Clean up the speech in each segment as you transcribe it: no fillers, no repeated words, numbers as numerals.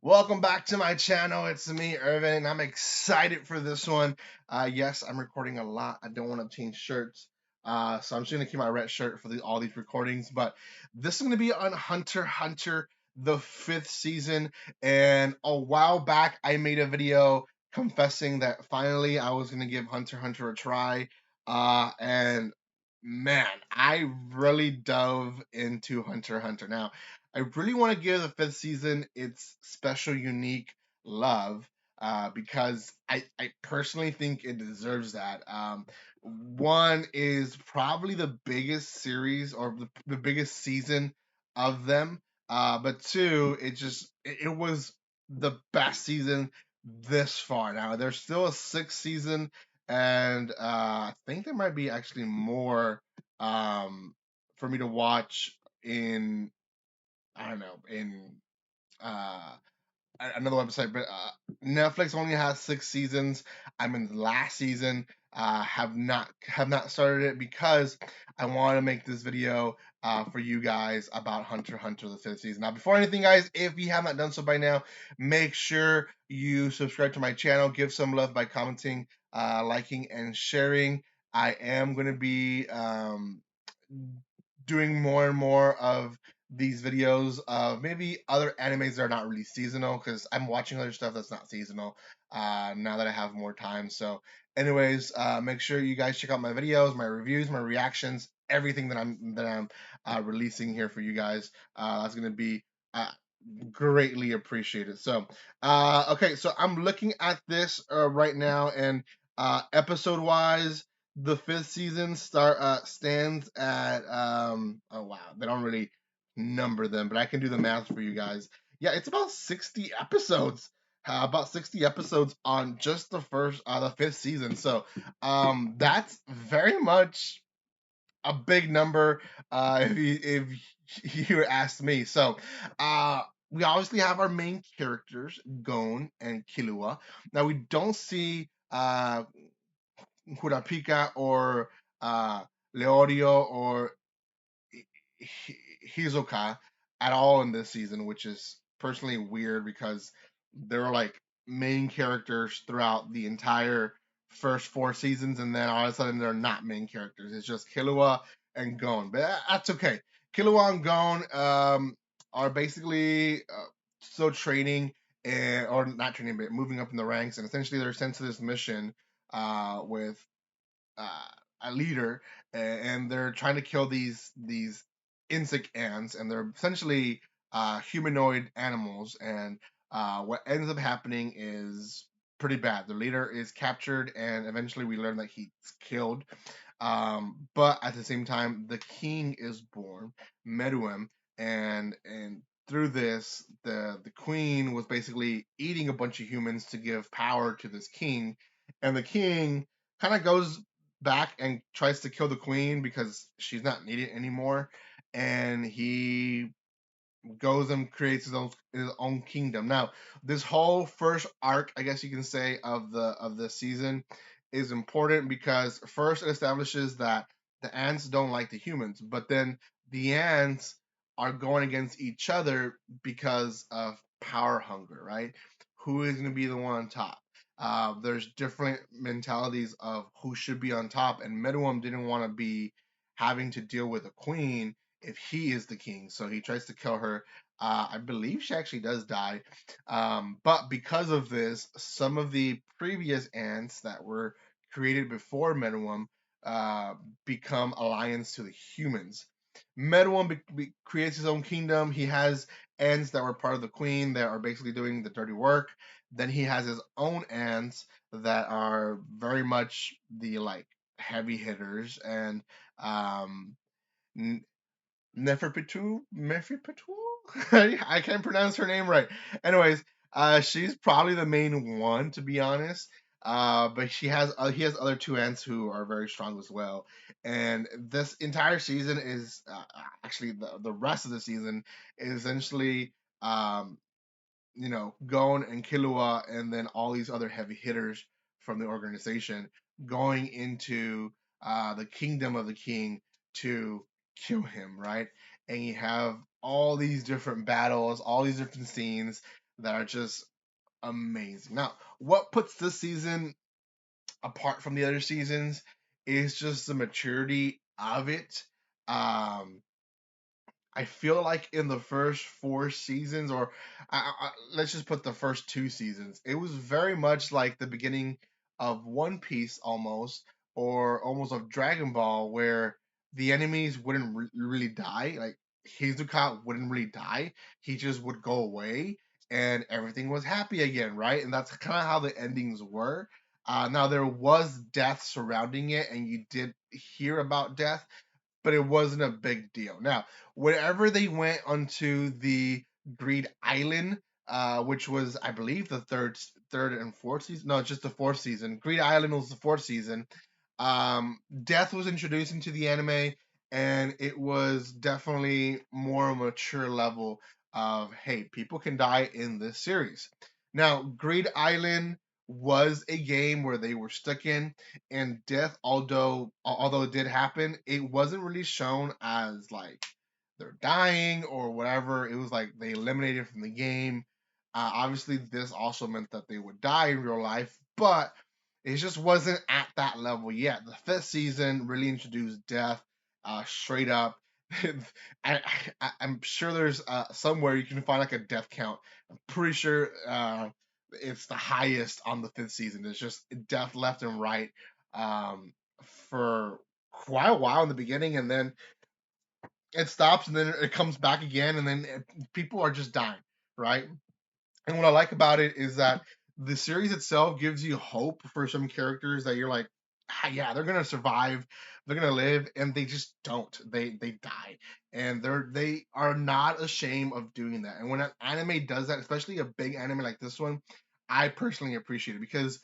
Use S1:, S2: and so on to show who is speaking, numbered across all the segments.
S1: Welcome back to my channel. It's me, Irvin, and I'm excited for this one. Yes, I'm recording a lot. I don't want to change shirts, so I'm just gonna keep my red shirt for all these recordings. But this is gonna be on Hunter x Hunter, the fifth season. And a while back, I made a video confessing that finally I was gonna give Hunter x Hunter a try. And man, I really dove into Hunter x Hunter. Now, I really want to give the fifth season its special, unique love because I personally think it deserves that. One is probably the biggest series or the biggest season of them, but two, it was the best season this far. Now, there's still a sixth season, and I think there might be actually more for me to watch in I don't know, in uh another website, but Netflix only has six seasons. I'm in the last season. Have not started it because I want to make this video for you guys about Hunter x Hunter the fifth season. Now, before anything, guys, if you have not done so by now, make sure you subscribe to my channel. Give some love by commenting, liking, and sharing. I am going to be doing more and more of these videos of maybe other animes that are not really seasonal because I'm watching other stuff that's not seasonal now that I have more time. So, anyways, make sure you guys check out my videos, my reviews, my reactions, everything that I'm releasing here for you guys. That's gonna be uh, greatly appreciated. So, okay, so I'm looking at this right now, and episode wise, the fifth season stands at oh wow, they don't really number them, but I can do the math for you guys. Yeah, it's about 60 episodes. About 60 episodes on just the fifth season. So, that's very much a big number if you ask me. So, we obviously have our main characters, Gon and Killua. Now we don't see Kurapika or uh, Leorio or Hisoka at all in this season, which is personally weird because they're like main characters throughout the entire first four seasons, and then all of a sudden they're not main characters. It's just Killua and Gon, but that's okay. Killua and Gon are basically still training, or not training, but moving up in the ranks, and essentially they're sent to this mission with uh, a leader, and they're trying to kill these insect ants, and they're essentially humanoid animals. And what ends up happening is pretty bad. The leader is captured, and eventually we learn that he's killed. But at the same time, the king is born, Meruem, and through this, the queen was basically eating a bunch of humans to give power to this king, and the king kind of goes back and tries to kill the queen because she's not needed anymore, and he goes and creates his own kingdom. Now, this whole first arc, I guess you can say, of the season is important because first it establishes that the ants don't like the humans, but then the ants are going against each other because of power hunger, right? Who is going to be the one on top? There's different mentalities of who should be on top, and Meruem didn't want to be having to deal with a queen if he is the king. So he tries to kill her. I believe she actually does die. But because of this, some of the previous ants that were created before Meruem uh, become alliance to the humans. Meruem creates his own kingdom. He has ants that were part of the queen that are basically doing the dirty work. Then he has his own ants that are very much the like heavy hitters, and um, Neferpitou? I can't pronounce her name right. Anyways, she's probably the main one to be honest. But he has other two aunts who are very strong as well. And this entire season is actually the rest of the season is essentially um, Gon and Killua, and then all these other heavy hitters from the organization going into the kingdom of the king to kill him, right? And you have all these different battles, all these different scenes. that are just amazing. Now, what puts this season apart from the other seasons is just the maturity of it. Um, I feel like in the first four seasons, or let's just put the first two seasons, it was very much like the beginning of One Piece almost, or almost of Dragon Ball, where the enemies wouldn't really die. Like Hizuka wouldn't really die; he just would go away, and everything was happy again, right? And that's kind of how the endings were. Now there was death surrounding it, and you did hear about death, but it wasn't a big deal. Now, whenever they went onto the Greed Island, which was, I believe, the third and fourth season. No, just the fourth season. Greed Island was the fourth season. Death was introduced into the anime, and it was definitely more mature level of hey, people can die in this series. Now, Greed Island was a game where they were stuck in, and death, although it did happen, it wasn't really shown as like they're dying or whatever. It was like they eliminated from the game. Obviously, this also meant that they would die in real life, but it just wasn't at that level yet. The fifth season really introduced death straight up. I, I'm sure there's somewhere you can find like a death count. I'm pretty sure it's the highest on the fifth season. It's just death left and right um, for quite a while in the beginning, and then it stops, and then it comes back again, and then people are just dying, right? And what I like about it is that the series itself gives you hope for some characters that you're like, yeah, they're gonna survive, they're gonna live, and they just don't. They die, and they are not ashamed of doing that. And when an anime does that, especially a big anime like this one, I personally appreciate it because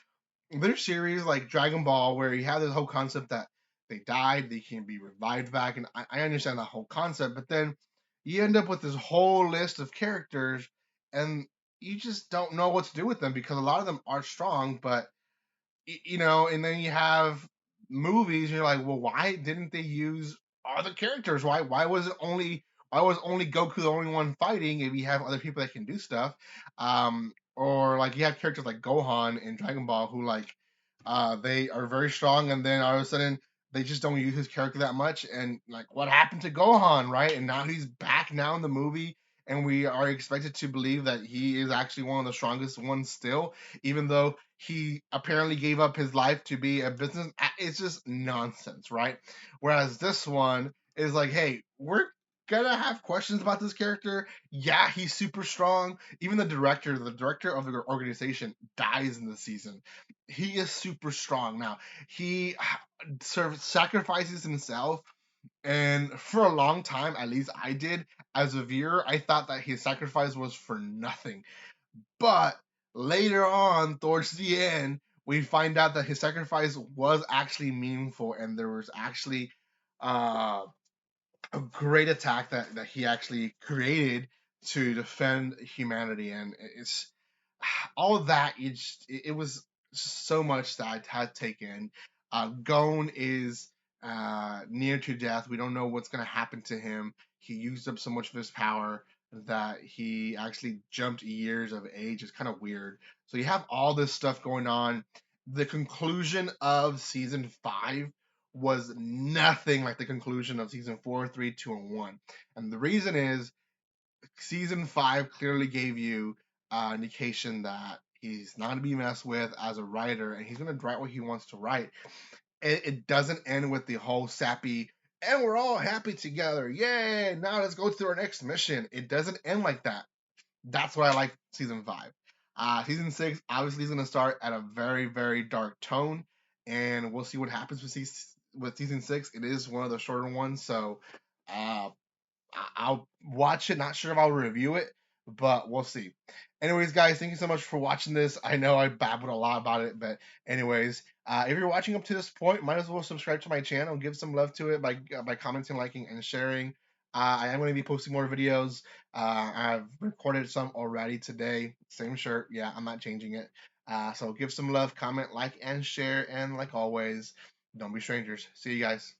S1: there's series like Dragon Ball where you have this whole concept that they died, they can be revived back, and I understand that whole concept, but then you end up with this whole list of characters, and you just don't know what to do with them because a lot of them are strong, but and then you have movies, and you're like, well, why didn't they use other characters? Why was only Goku the only one fighting if you have other people that can do stuff? Or like you have characters like Gohan in Dragon Ball who like they are very strong, and then all of a sudden they just don't use his character that much, and like what happened to Gohan, right? And now he's back now in the movie, and we are expected to believe that he is actually one of the strongest ones still, even though he apparently gave up his life to be a business. It's just nonsense, right? Whereas this one is like, hey, we're gonna have questions about this character. Yeah, he's super strong. Even the director of the organization dies in the season. He is super strong. Now he sacrifices himself, and for a long time, at least I did, as a viewer, I thought that his sacrifice was for nothing. But later on, towards the end, we find out that his sacrifice was actually meaningful, and there was actually uh, a great attack that he actually created to defend humanity, and it's all of that. It was so much that I had taken. Gon is near to death. We don't know what's going to happen to him. He used up so much of his power that he actually jumped years of age. It's kind of weird. So you have all this stuff going on. The conclusion of season 5 was nothing like the conclusion of season 4, 3, 2, and 1. And the reason is season 5 clearly gave you indication that he's not going to be messed with as a writer, and he's going to write what he wants to write. It doesn't end with the whole sappy, and we're all happy together. Yay! Now let's go to our next mission. It doesn't end like that. That's what I like season 5. Season 6 obviously is going to start at a very, very dark tone, and we'll see what happens with season 6. It is one of the shorter ones, so uh, I'll watch it. Not sure if I'll review it, but we'll see. Anyways, guys, thank you so much for watching this. I know I babbled a lot about it, but anyways, if you're watching up to this point, might as well subscribe to my channel. Give some love to it by commenting, liking, and sharing. I am going to be posting more videos. I've recorded some already today. Same shirt. Yeah, I'm not changing it. So give some love, comment, like, and share. And like always, don't be strangers. See you guys.